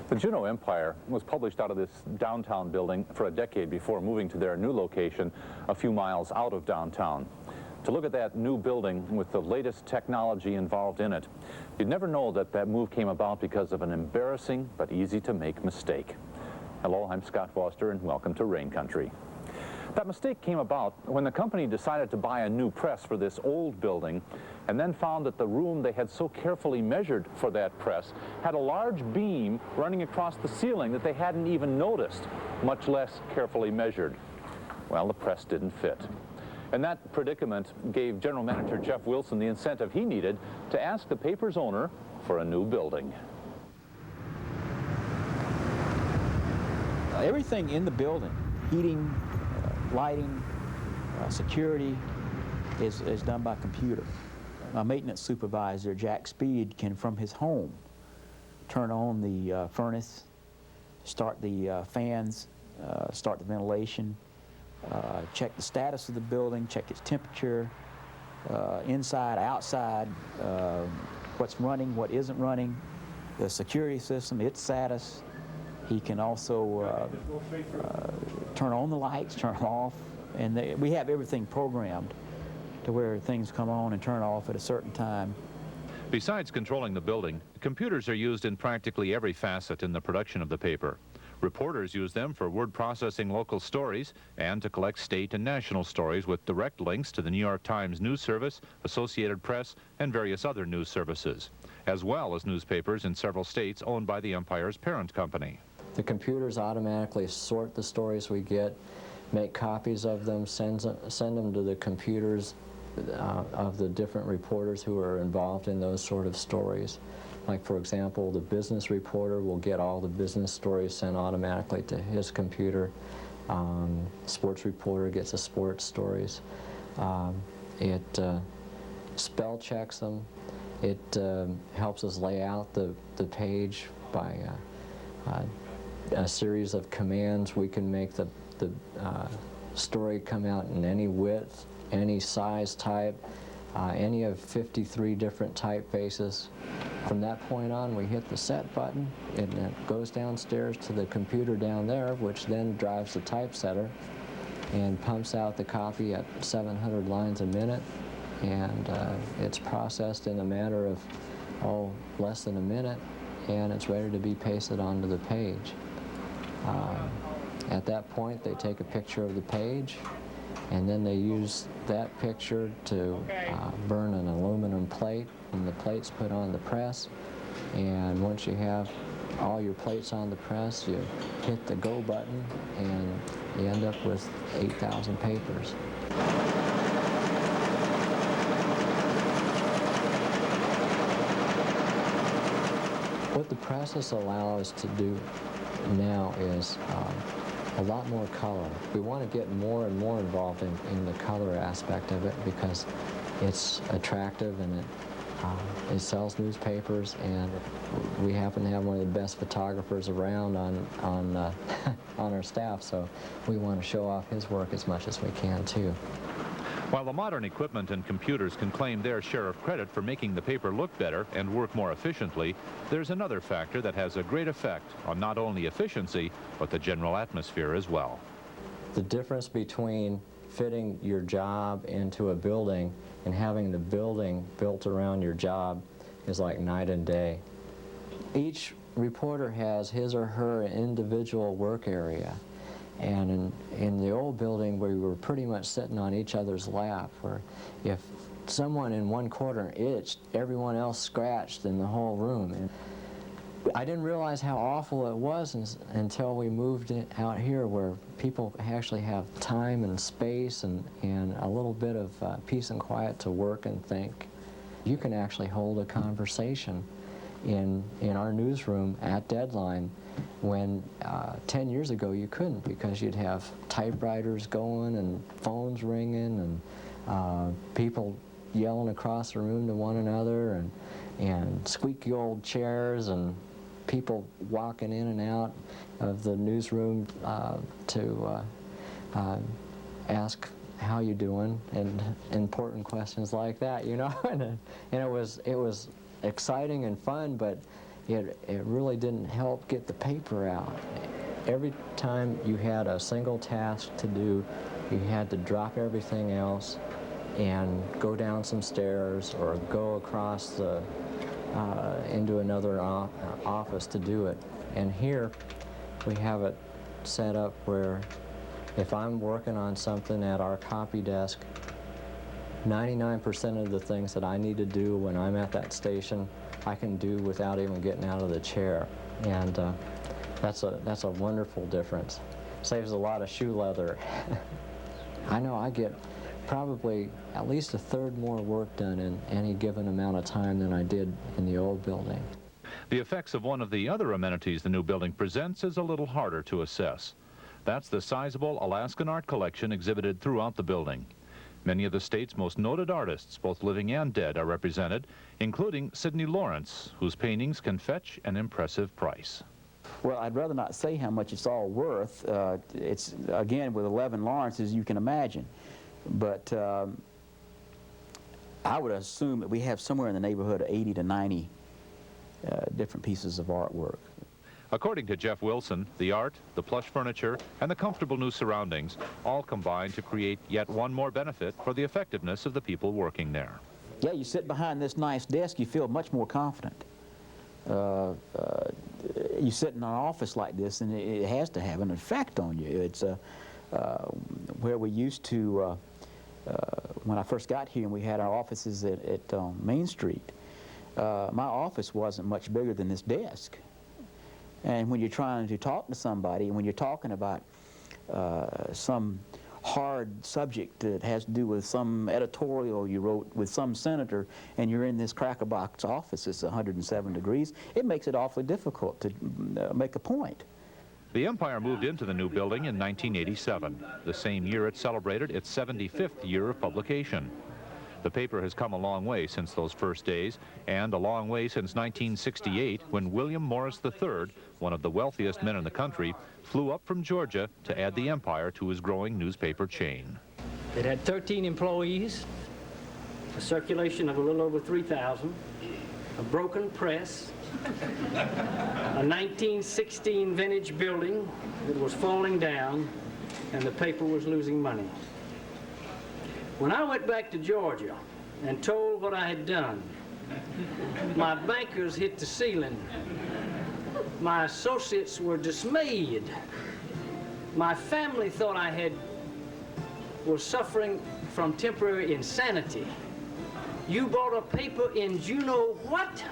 The Juneau Empire was published out of this downtown building for a decade before moving to their new location a few miles out of downtown. To look at that new building with the latest technology involved in it, you'd never know that that move came about because of an embarrassing but easy to make mistake. Hello, I'm Scott Foster and welcome to Rain Country. That mistake came about when the company decided to buy a new press for this old building and then found that the room they had so carefully measured for that press had a large beam running across the ceiling that they hadn't even noticed, much less carefully measured. Well, the press didn't fit. And that predicament gave General Manager Jeff Wilson the incentive he needed to ask the paper's owner for a new building. Everything in the building, heating, lighting, security, is done by computer. My maintenance supervisor, Jack Speed, can from his home turn on the furnace, start the fans, start the ventilation, check the status of the building, check its temperature, inside, outside, what's running, what isn't running, the security system, its status. He can also turn on the lights, turn them off, and we have everything programmed to where things come on and turn off at a certain time. Besides controlling the building, computers are used in practically every facet in the production of the paper. Reporters use them for word processing local stories and to collect state and national stories with direct links to the New York Times News Service, Associated Press, and various other news services, as well as newspapers in several states owned by the Empire's parent company. The computers automatically sort the stories we get, make copies of them, send them to the computers of the different reporters who are involved in those sort of stories. Like, for example, the business reporter will get all the business stories sent automatically to his computer. Sports reporter gets the sports stories. It spell checks them. It helps us lay out the page by a series of commands. We can make the story come out in any width, any size type, any of 53 different typefaces. From that point on, we hit the set button, and it goes downstairs to the computer down there, which then drives the typesetter and pumps out the copy at 700 lines a minute, and it's processed in a matter of, less than a minute, and it's ready to be pasted onto the page. At that point, they take a picture of the page, and then they use that picture to burn an aluminum plate, and the plate's put on the press. And once you have all your plates on the press, you hit the go button, and you end up with 8,000 papers. What the presses allow us to do now is a lot more color. We want to get more and more involved in the color aspect of it because it's attractive and it sells newspapers, and we happen to have one of the best photographers around on our staff, so we want to show off his work as much as we can too. While the modern equipment and computers can claim their share of credit for making the paper look better and work more efficiently, there's another factor that has a great effect on not only efficiency, but the general atmosphere as well. The difference between fitting your job into a building and having the building built around your job is like night and day. Each reporter has his or her individual work area. And in the old building, we were pretty much sitting on each other's lap, where if someone in one corner itched, everyone else scratched in the whole room. And I didn't realize how awful it was until we moved out here, where people actually have time and space and a little bit of peace and quiet to work and think. You can actually hold a conversation in our newsroom at deadline, when 10 years ago you couldn't, because you'd have typewriters going and phones ringing and people yelling across the room to one another, and squeaky old chairs and people walking in and out of the newsroom to ask how you doing and important questions like that, you know. And it was exciting and fun, but it really didn't help get the paper out. Every time you had a single task to do, you had to drop everything else and go down some stairs or go across the into another office to do it. And here we have it set up where if I'm working on something at our copy desk, 99% of the things that I need to do when I'm at that station, I can do without even getting out of the chair. And that's a wonderful difference. Saves a lot of shoe leather. I know I get probably at least a third more work done in any given amount of time than I did in the old building. The effects of one of the other amenities the new building presents is a little harder to assess. That's the sizable Alaskan art collection exhibited throughout the building. Many of the state's most noted artists, both living and dead, are represented, including Sidney Lawrence, whose paintings can fetch an impressive price. Well, I'd rather not say how much it's all worth. It's, again, with 11 Lawrences, you can imagine. But I would assume that we have somewhere in the neighborhood of 80 to 90 different pieces of artwork. According to Jeff Wilson, the art, the plush furniture, and the comfortable new surroundings all combine to create yet one more benefit for the effectiveness of the people working there. Yeah, you sit behind this nice desk, you feel much more confident. You sit in an office like this, and it has to have an effect on you. It's where we used to, when I first got here and we had our offices at Main Street, my office wasn't much bigger than this desk. And when you're trying to talk to somebody, and when you're talking about some hard subject that has to do with some editorial you wrote with some senator, and you're in this cracker-box office, it's 107 degrees, it makes it awfully difficult to make a point. The Empire moved into the new building in 1987, the same year it celebrated its 75th year of publication. The paper has come a long way since those first days, and a long way since 1968, when William Morris III, one of the wealthiest men in the country, flew up from Georgia to add the Empire to his growing newspaper chain. It had 13 employees, a circulation of a little over 3,000, a broken press, a 1916 vintage building that was falling down, and the paper was losing money. When I went back to Georgia and told what I had done, my bankers hit the ceiling. My associates were dismayed. My family thought I was suffering from temporary insanity. You bought a paper in Juneau what?